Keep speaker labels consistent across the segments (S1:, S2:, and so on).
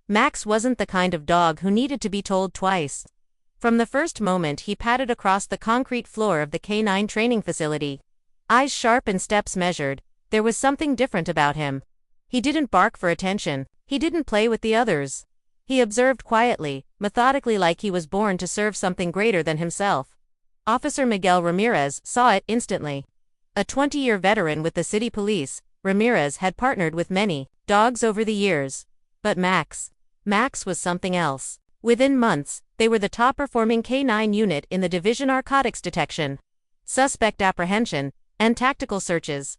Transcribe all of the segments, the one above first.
S1: Max wasn't the kind of dog who needed to be told twice. From the first moment he padded across the concrete floor of the canine training facility. Eyes sharp and steps measured, there was something different about him. He didn't bark for attention, he didn't play with the others. He observed quietly, methodically, like he was born to serve something greater than himself. Officer Miguel Ramirez saw it instantly. A 20-year veteran with the city police, Ramirez had partnered with many dogs over the years. But Max was something else. Within months, they were the top-performing K9 unit in the division: narcotics detection, suspect apprehension, and tactical searches.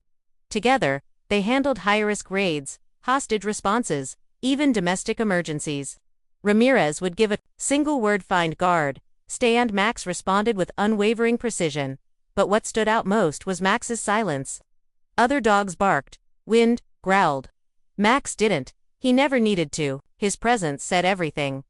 S1: Together, they handled high-risk raids, hostage responses, even domestic emergencies. Ramirez would give a single word: find, guard, stay, and Max responded with unwavering precision. But what stood out most was Max's silence. Other dogs barked, whined, growled. Max didn't. He never needed to. His presence said everything.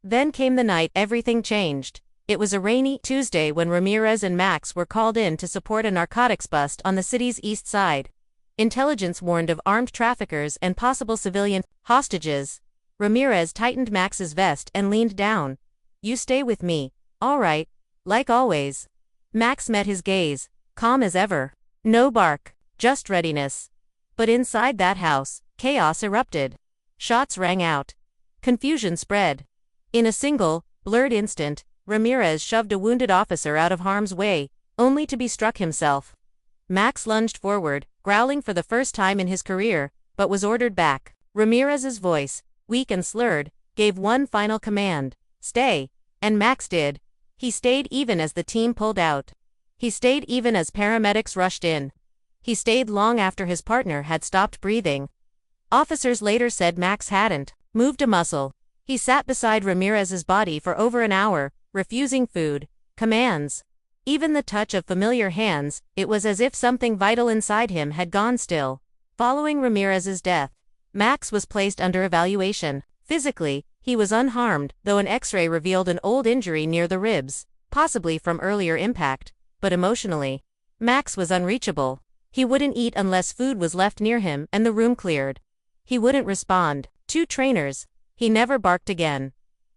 S1: Then came the night everything changed. It was a rainy Tuesday when Ramirez and Max were called in to support a narcotics bust on the city's east side. Intelligence warned of armed traffickers and possible civilian hostages. Ramirez tightened Max's vest and leaned down. "You stay with me, all right?" Like always. Max met his gaze, calm as ever. No bark, just readiness. But inside that house, chaos erupted. Shots rang out. Confusion spread. In a single, blurred instant, Ramirez shoved a wounded officer out of harm's way, only to be struck himself. Max lunged forward, growling for the first time in his career, but was ordered back. Ramirez's voice, weak and slurred, gave one final command: "Stay." And Max did. He stayed even as the team pulled out. He stayed even as paramedics rushed in. He stayed long after his partner had stopped breathing. Officers later said Max hadn't moved a muscle. He sat beside Ramirez's body for over an hour, refusing food, commands, even the touch of familiar hands. It was as if something vital inside him had gone still. Following Ramirez's death, Max was placed under evaluation. Physically, he was unharmed, though an X-ray revealed an old injury near the ribs, possibly from earlier impact. But emotionally, Max was unreachable. He wouldn't eat unless food was left near him and the room cleared. He wouldn't respond to trainers. He never barked again.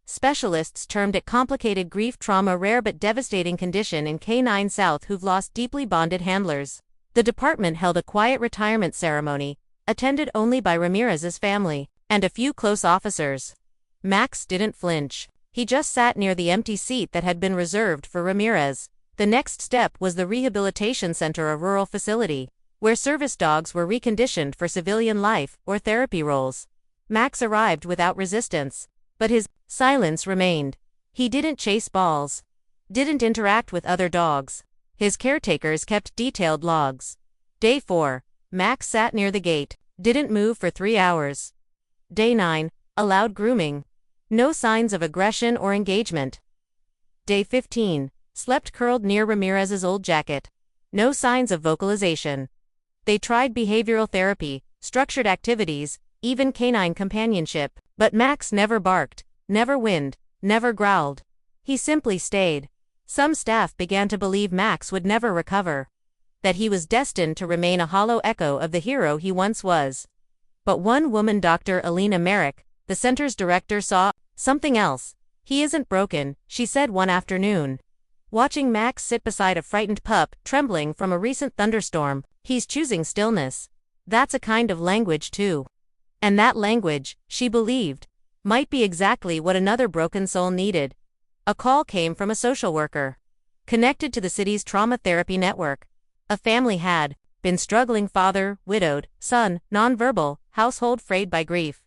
S1: Specialists termed it complicated grief trauma, rare but devastating condition in K9 South who've lost deeply bonded handlers. The department held a quiet retirement ceremony, attended only by Ramirez's family and a few close officers. Max didn't flinch. He just sat near the empty seat that had been reserved for Ramirez. The next step was the rehabilitation center, a rural facility, where service dogs were reconditioned for civilian life or therapy roles. Max arrived without resistance, but his silence remained. He didn't chase balls, didn't interact with other dogs. His caretakers kept detailed logs. Day 4, Max sat near the gate, didn't move for 3 hours. Day 9, allowed grooming. No signs of aggression or engagement. Day 15, slept curled near Ramirez's old jacket. No signs of vocalization. They tried behavioral therapy, structured activities, even canine companionship, but Max never barked, never whined, never growled. He simply stayed. Some staff began to believe Max would never recover, that he was destined to remain a hollow echo of the hero he once was. But one woman, Dr. Alina Merrick, the center's director, saw something else. "He isn't broken," she said one afternoon, watching Max sit beside a frightened pup trembling from a recent thunderstorm. "He's choosing stillness." That's a kind of language too. And that language, she believed, might be exactly what another broken soul needed. A call came from a social worker connected to the city's trauma therapy network. A family had been struggling: father, widowed, son, nonverbal, household frayed by grief.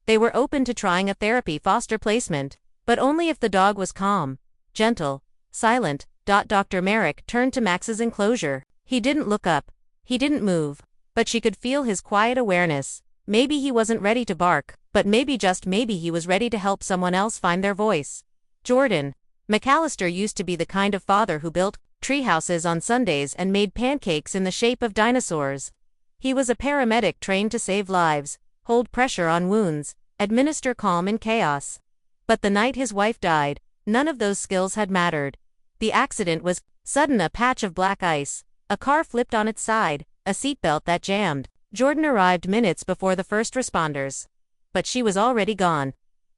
S1: They were open to trying a therapy foster placement, but only if the dog was calm, gentle, silent. Dr. Merrick turned to Max's enclosure. He didn't look up. He didn't move. But she could feel his quiet awareness. Maybe he wasn't ready to bark, but maybe, just maybe, he was ready to help someone else find their voice. Jordan McAllister used to be the kind of father who built treehouses on Sundays and made pancakes in the shape of dinosaurs. He was a paramedic trained to save lives, hold pressure on wounds, administer calm in chaos. But the night his wife died, none of those skills had mattered. The accident was sudden: a patch of black ice, a car flipped on its side, a seatbelt that jammed. Jordan arrived minutes before the first responders. But she was already gone.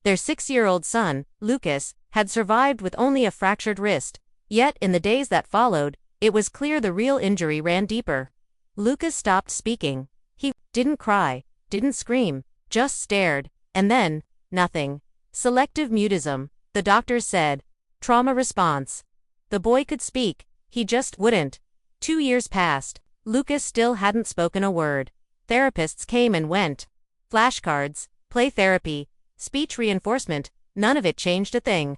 S1: Their 6-year-old son, Lucas, had survived with only a fractured wrist, yet in the days that followed, it was clear the real injury ran deeper. Lucas stopped speaking. He didn't cry, didn't scream, just stared, and then, nothing. Selective mutism, the doctors said. Trauma response. The boy could speak, he just wouldn't. 2 years passed. Lucas still hadn't spoken a word. Therapists came and went. Flashcards, play therapy, speech reinforcement, none of it changed a thing.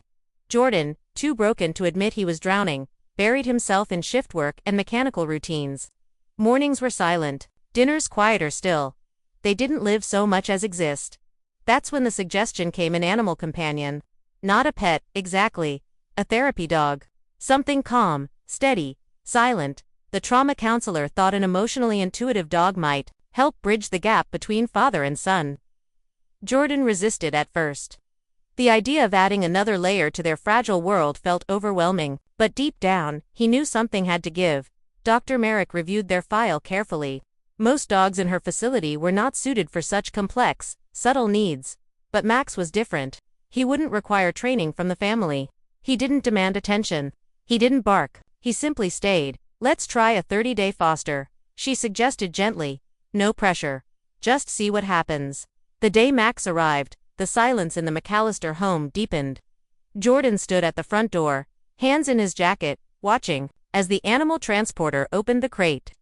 S1: Jordan, too broken to admit he was drowning, buried himself in shift work and mechanical routines. Mornings were silent, dinners quieter still. They didn't live so much as exist. That's when the suggestion came: an animal companion. Not a pet, exactly. A therapy dog. Something calm, steady, silent. The trauma counselor thought an emotionally intuitive dog might help bridge the gap between father and son. Jordan resisted at first. The idea of adding another layer to their fragile world felt overwhelming, but deep down, he knew something had to give. Dr. Merrick reviewed their file carefully. Most dogs in her facility were not suited for such complex, subtle needs. But Max was different. He wouldn't require training from the family. He didn't demand attention. He didn't bark. He simply stayed. "Let's try a 30-day foster," she suggested gently. "No pressure. Just see what happens." The day Max arrived, the silence in the McAllister home deepened. Jordan stood at the front door, hands in his jacket, watching, as the animal transporter opened the crate.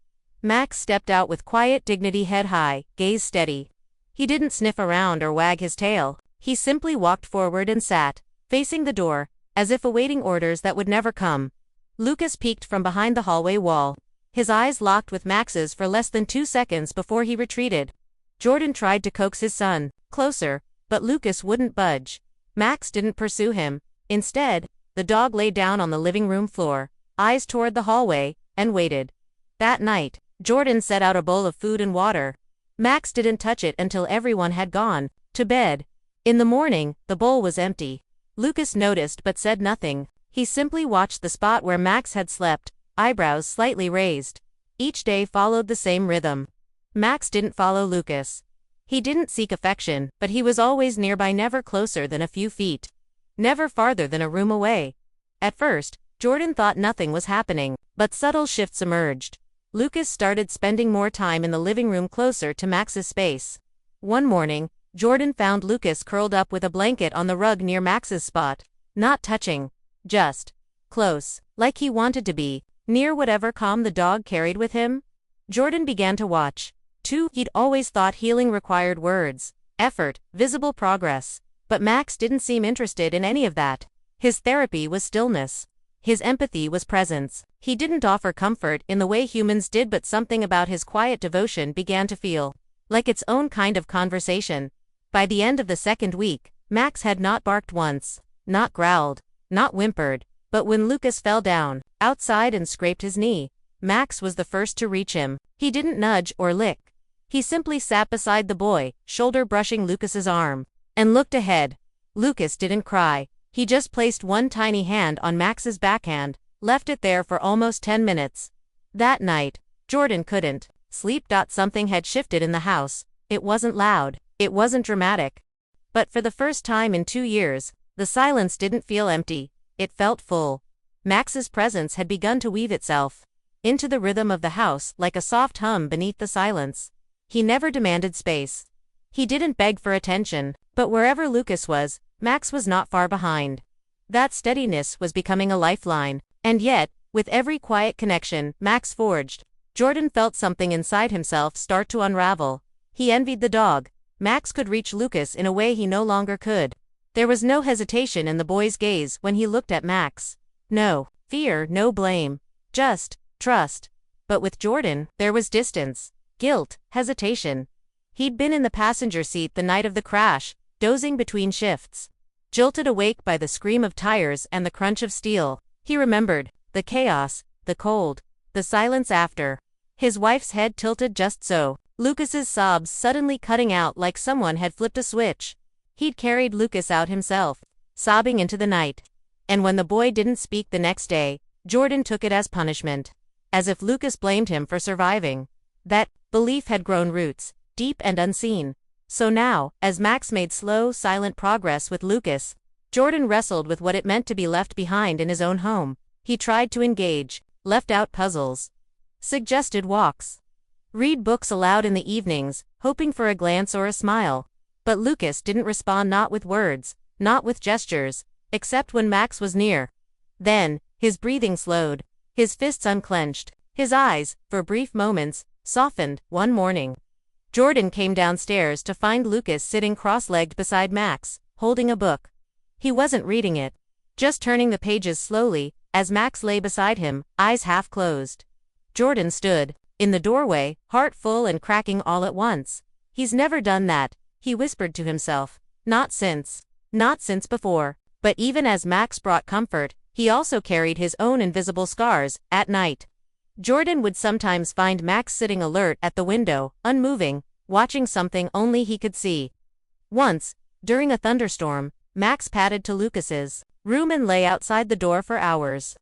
S1: Max stepped out with quiet dignity, head high, gaze steady. He didn't sniff around or wag his tail. He simply walked forward and sat, facing the door, as if awaiting orders that would never come. Lucas peeked from behind the hallway wall. His eyes locked with Max's for less than 2 seconds before he retreated. Jordan tried to coax his son closer, but Lucas wouldn't budge. Max didn't pursue him. Instead, the dog lay down on the living room floor, eyes toward the hallway, and waited. That night, Jordan set out a bowl of food and water. Max didn't touch it until everyone had gone to bed. In the morning, the bowl was empty. Lucas noticed but said nothing. He simply watched the spot where Max had slept, eyebrows slightly raised. Each day followed the same rhythm. Max didn't follow Lucas. He didn't seek affection, but he was always nearby, never closer than a few feet. Never farther than a room away. At first, Jordan thought nothing was happening, but subtle shifts emerged. Lucas started spending more time in the living room closer to Max's space. One morning, Jordan found Lucas curled up with a blanket on the rug near Max's spot. Not touching. Just close, like he wanted to be, near whatever calm the dog carried with him. Jordan began to watch. He'd always thought healing required words, effort, visible progress. But Max didn't seem interested in any of that. His therapy was stillness. His empathy was presence. He didn't offer comfort in the way humans did, but something about his quiet devotion began to feel like its own kind of conversation. By the end of the second week, Max had not barked once, not growled, not whimpered, but when Lucas fell down outside and scraped his knee, Max was the first to reach him. He didn't nudge or lick. He simply sat beside the boy, shoulder brushing Lucas's arm, and looked ahead. Lucas didn't cry. He just placed one tiny hand on Max's backhand, left it there for almost 10 minutes. That night, Jordan couldn't sleep. Something had shifted in the house. It wasn't loud. It wasn't dramatic. But for the first time in 2 years, the silence didn't feel empty. It felt full. Max's presence had begun to weave itself into the rhythm of the house like a soft hum beneath the silence. He never demanded space. He didn't beg for attention, but wherever Lucas was, Max was not far behind. That steadiness was becoming a lifeline, and yet, with every quiet connection Max forged, Jordan felt something inside himself start to unravel. He envied the dog. Max could reach Lucas in a way he no longer could. There was no hesitation in the boy's gaze when he looked at Max. No fear, no blame. Just trust. But with Jordan, there was distance, guilt, hesitation. He'd been in the passenger seat the night of the crash, dozing between shifts. Jolted awake by the scream of tires and the crunch of steel. He remembered the chaos, the cold, the silence after. His wife's head tilted just so. Lucas's sobs suddenly cutting out like someone had flipped a switch. He'd carried Lucas out himself, sobbing into the night. And when the boy didn't speak the next day, Jordan took it as punishment. As if Lucas blamed him for surviving. That belief had grown roots, deep and unseen. So now, as Max made slow, silent progress with Lucas, Jordan wrestled with what it meant to be left behind in his own home. He tried to engage, left out puzzles, suggested walks, read books aloud in the evenings, hoping for a glance or a smile. But Lucas didn't respond, not with words, not with gestures, except when Max was near. Then, his breathing slowed, his fists unclenched, his eyes, for brief moments, softened. One morning, Jordan came downstairs to find Lucas sitting cross-legged beside Max, holding a book. He wasn't reading it, just turning the pages slowly, as Max lay beside him, eyes half closed. Jordan stood in the doorway, heart full and cracking all at once. He's never done that, he whispered to himself. Not since before. But even as Max brought comfort, he also carried his own invisible scars. At night, Jordan would sometimes find Max sitting alert at the window, unmoving, watching something only he could see. Once, during a thunderstorm, Max padded to Lucas's room and lay outside the door for hours.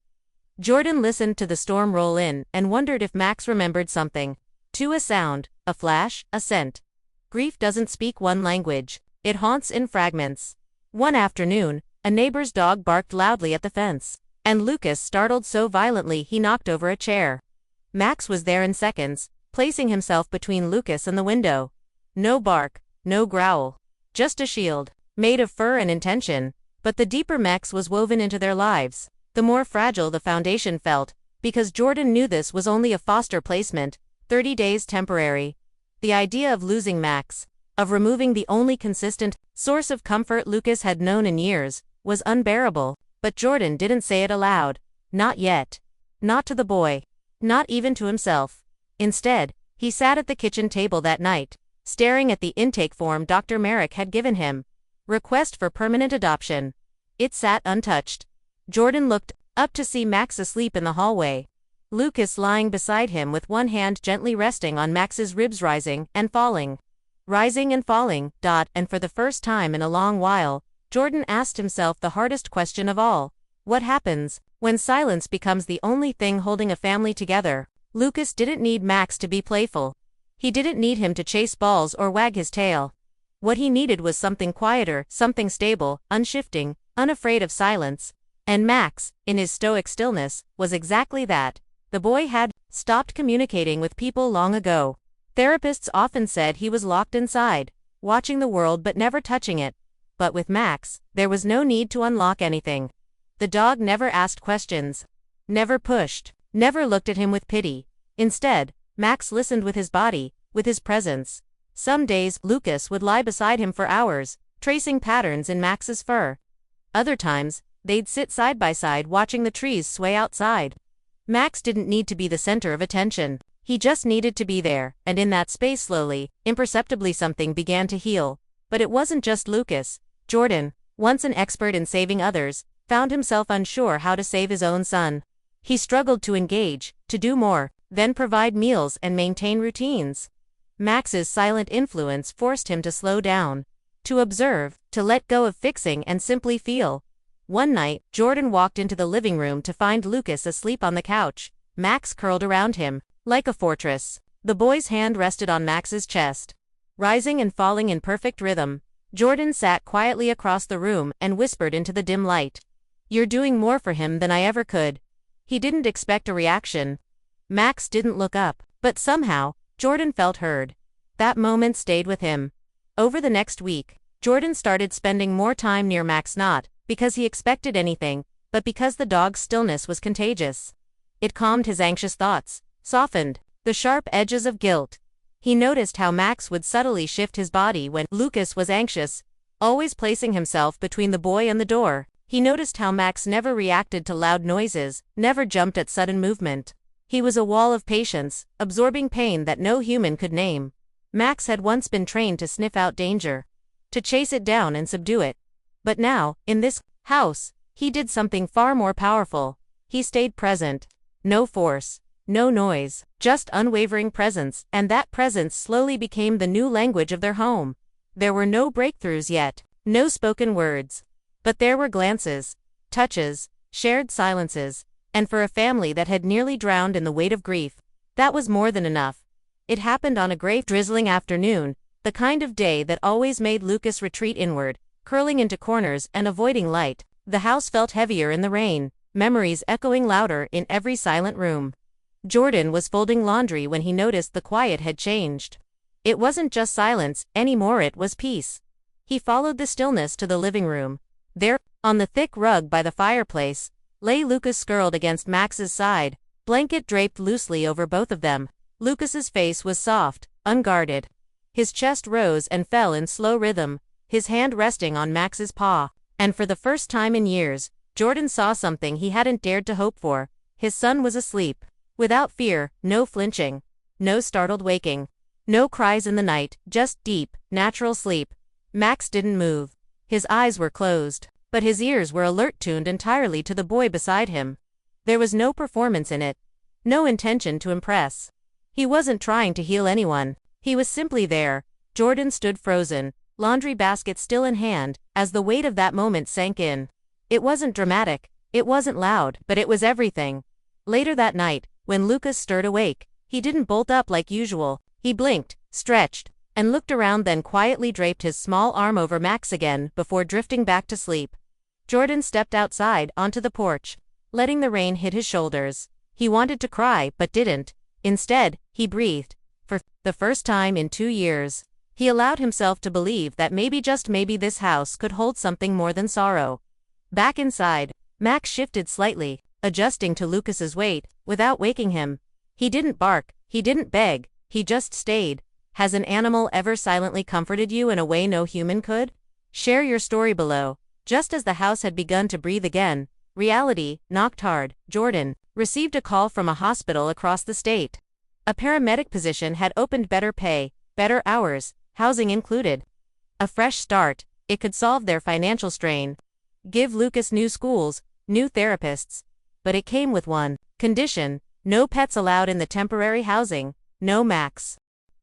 S1: Jordan listened to the storm roll in and wondered if Max remembered something. To a sound, a flash, a scent. Grief doesn't speak one language, it haunts in fragments. One afternoon, a neighbor's dog barked loudly at the fence, and Lucas startled so violently he knocked over a chair. Max was there in seconds, placing himself between Lucas and the window. No bark, no growl, just a shield, made of fur and intention. But the deeper Max was woven into their lives, the more fragile the foundation felt, because Jordan knew this was only a foster placement, 30 days temporary. The idea of losing Max, of removing the only consistent source of comfort Lucas had known in years, was unbearable, but Jordan didn't say it aloud. Not yet. Not to the boy. Not even to himself. Instead, he sat at the kitchen table that night, staring at the intake form Dr. Merrick had given him. Request for permanent adoption. It sat untouched. Jordan looked up to see Max asleep in the hallway. Lucas lying beside him with one hand gently resting on Max's ribs, rising and falling. Rising and falling. And for the first time in a long while, Jordan asked himself the hardest question of all. What happens when silence becomes the only thing holding a family together? Lucas didn't need Max to be playful. He didn't need him to chase balls or wag his tail. What he needed was something quieter, something stable, unshifting, unafraid of silence. And Max, in his stoic stillness, was exactly that. The boy had stopped communicating with people long ago. Therapists often said he was locked inside, watching the world but never touching it. But with Max, there was no need to unlock anything. The dog never asked questions, never pushed, never looked at him with pity. Instead, Max listened with his body, with his presence. Some days, Lucas would lie beside him for hours, tracing patterns in Max's fur. Other times, they'd sit side by side watching the trees sway outside. Max didn't need to be the center of attention. He just needed to be there, and in that space slowly, imperceptibly something began to heal. But it wasn't just Lucas. Jordan, once an expert in saving others, found himself unsure how to save his own son. He struggled to engage, to do more, then provide meals and maintain routines. Max's silent influence forced him to slow down, to observe, to let go of fixing and simply feel. One night, Jordan walked into the living room to find Lucas asleep on the couch, Max curled around him, like a fortress. The boy's hand rested on Max's chest. Rising and falling in perfect rhythm, Jordan sat quietly across the room and whispered into the dim light. "You're doing more for him than I ever could." He didn't expect a reaction. Max didn't look up, but somehow, Jordan felt heard. That moment stayed with him. Over the next week, Jordan started spending more time near Max, not because he expected anything, but because the dog's stillness was contagious. It calmed his anxious thoughts, softened the sharp edges of guilt. He noticed how Max would subtly shift his body when Lucas was anxious, always placing himself between the boy and the door. He noticed how Max never reacted to loud noises, never jumped at sudden movement. He was a wall of patience, absorbing pain that no human could name. Max had once been trained to sniff out danger, to chase it down and subdue it. But now, in this house, he did something far more powerful. He stayed present. No force, no noise, just unwavering presence, and that presence slowly became the new language of their home. There were no breakthroughs yet, no spoken words. But there were glances, touches, shared silences, and for a family that had nearly drowned in the weight of grief, that was more than enough. It happened on a gray, drizzling afternoon, The kind of day that always made Lucas retreat inward, curling into corners and avoiding light. The house felt heavier in the rain, memories echoing louder in every silent room. Jordan was folding laundry when he noticed the quiet had changed. It wasn't just silence anymore, it was peace. He followed the stillness to the living room. There, on the thick rug by the fireplace, lay Lucas curled against Max's side, blanket draped loosely over both of them. Lucas's face was soft, unguarded. His chest rose and fell in slow rhythm, his hand resting on Max's paw. And for the first time in years, Jordan saw something he hadn't dared to hope for. His son was asleep. Without fear, no flinching, no startled waking, no cries in the night, just deep, natural sleep. Max didn't move. His eyes were closed, but his ears were alert, tuned entirely to the boy beside him. There was no performance in it, no intention to impress. He wasn't trying to heal anyone. He was simply there. Jordan stood frozen, laundry basket still in hand, as the weight of that moment sank in. It wasn't dramatic, it wasn't loud, but it was everything. Later that night, when Lucas stirred awake, he didn't bolt up like usual. He blinked, stretched, and looked around, then quietly draped his small arm over Max again before drifting back to sleep. Jordan stepped outside onto the porch, letting the rain hit his shoulders. He wanted to cry, but didn't. Instead, he breathed. For the first time in 2 years, he allowed himself to believe that maybe, just maybe, this house could hold something more than sorrow. Back inside, Max shifted slightly, adjusting to Lucas's weight, without waking him. He didn't bark, he didn't beg, he just stayed. Has an animal ever silently comforted you in a way no human could? Share your story below. Just as the house had begun to breathe again, reality knocked hard. Jordan received a call from a hospital across the state. A paramedic position had opened, better pay, better hours, housing included. A fresh start. It could solve their financial strain, give Lucas new schools, new therapists. But it came with one condition: no pets allowed in the temporary housing, no Max.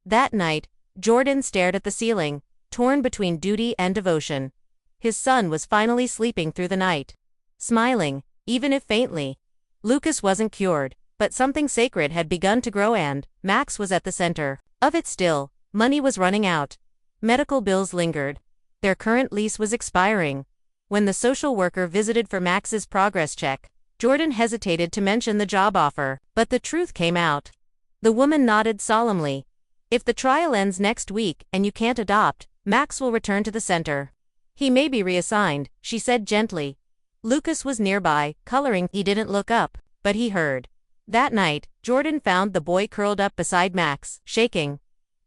S1: That night, Jordan stared at the ceiling, torn between duty and devotion. His son was finally sleeping through the night, smiling, even if faintly. Lucas wasn't cured, but something sacred had begun to grow, and Max was at the center of it still. Money was running out. Medical bills lingered. Their current lease was expiring. When the social worker visited for Max's progress check, Jordan hesitated to mention the job offer, but the truth came out. The woman nodded solemnly. If the trial ends next week and you can't adopt, Max will return to the center. He may be reassigned, she said gently. Lucas was nearby, coloring. He didn't look up, but he heard. That night, Jordan found the boy curled up beside Max, shaking.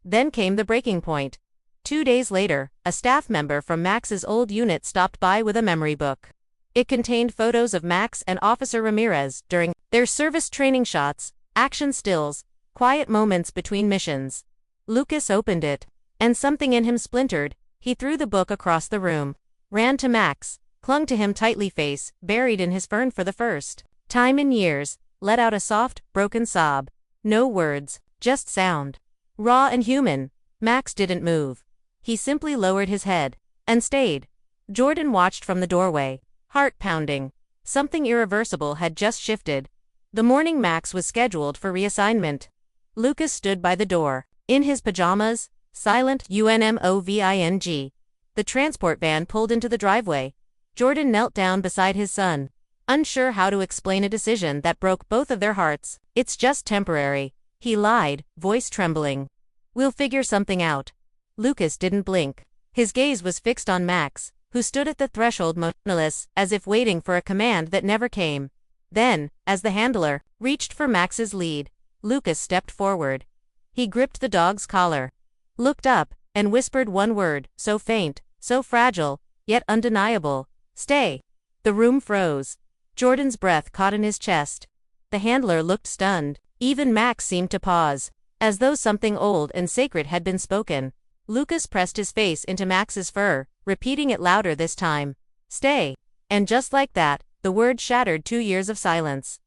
S1: Then came the breaking point. 2 days later, a staff member from Max's old unit stopped by with a memory book. It contained photos of Max and Officer Ramirez during their service training, shots, action stills, quiet moments between missions. Lucas opened it, and something in him splintered. He threw the book across the room, ran to Max, clung to him tightly, face buried in his fern for the first time in years, let out a soft, broken sob. No words, just sound. Raw and human. Max didn't move. He simply lowered his head and stayed. Jordan watched from the doorway, heart pounding. Something irreversible had just shifted. The morning Max was scheduled for reassignment. Lucas stood by the door, in his pajamas, silent, unmoving. The transport van pulled into the driveway. Jordan knelt down beside his son, unsure how to explain a decision that broke both of their hearts. It's just temporary, he lied, voice trembling. We'll figure something out. Lucas didn't blink. His gaze was fixed on Max, who stood at the threshold motionless, as if waiting for a command that never came. Then, as the handler reached for Max's lead, Lucas stepped forward. He gripped the dog's collar, looked up, and whispered one word, so faint, so fragile, yet undeniable: stay. The room froze. Jordan's breath caught in his chest. The handler looked stunned. Even Max seemed to pause, as though something old and sacred had been spoken. Lucas pressed his face into Max's fur, repeating it louder this time: stay. And just like that, the word shattered 2 years of silence.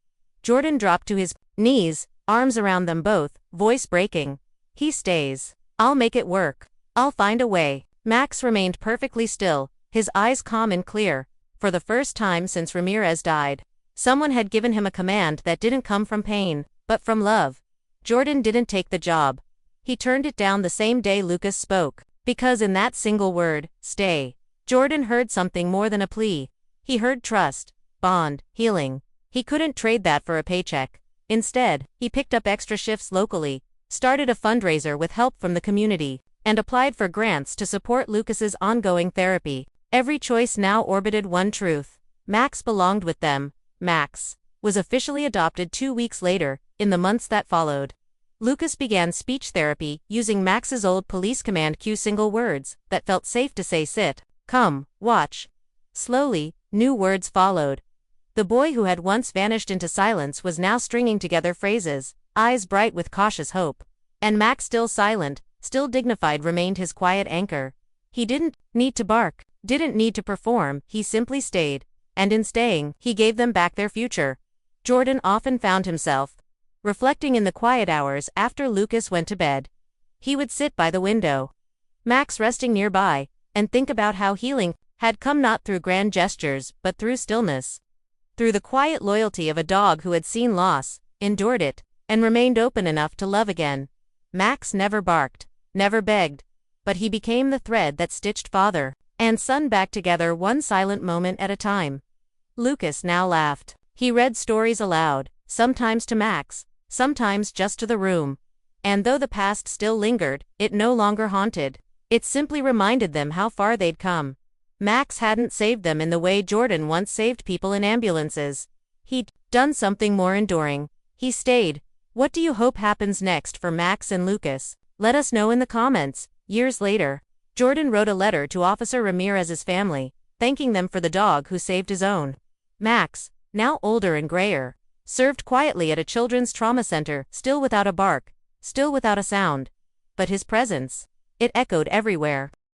S1: Jordan dropped to his knees, arms around them both, voice breaking. He stays. I'll make it work. I'll find a way. Max remained perfectly still, his eyes calm and clear. For the first time since Ramirez died, someone had given him a command that didn't come from pain, but from love. Jordan didn't take the job. He turned it down the same day Lucas spoke, because in that single word, stay, Jordan heard something more than a plea. He heard trust, bond, healing. He couldn't trade that for a paycheck. Instead, he picked up extra shifts locally, started a fundraiser with help from the community, and applied for grants to support Lucas's ongoing therapy. Every choice now orbited one truth. Max belonged with them. Max was officially adopted 2 weeks later, in the months that followed. Lucas began speech therapy, using Max's old police command cue single words that felt safe to say sit, come, watch. Slowly, new words followed. The boy who had once vanished into silence was now stringing together phrases, eyes bright with cautious hope. And Max, still silent, still dignified, remained his quiet anchor. He didn't need to bark, didn't need to perform, he simply stayed. And in staying, he gave them back their future. Jordan often found himself reflecting in the quiet hours after Lucas went to bed. He would sit by the window, Max resting nearby, and think about how healing had come not through grand gestures but through stillness. Through the quiet loyalty of a dog who had seen loss, endured it, and remained open enough to love again. Max never barked, never begged, but he became the thread that stitched father and son back together, one silent moment at a time. Lucas now laughed. He read stories aloud, sometimes to Max, sometimes just to the room. And though the past still lingered, it no longer haunted. It simply reminded them how far they'd come. Max hadn't saved them in the way Jordan once saved people in ambulances. He'd done something more enduring. He stayed. What do you hope happens next for Max and Lucas? Let us know in the comments. Years later, Jordan wrote a letter to Officer Ramirez's family, thanking them for the dog who saved his own. Max, now older and grayer, served quietly at a children's trauma center, still without a bark, still without a sound. But his presence, it echoed everywhere.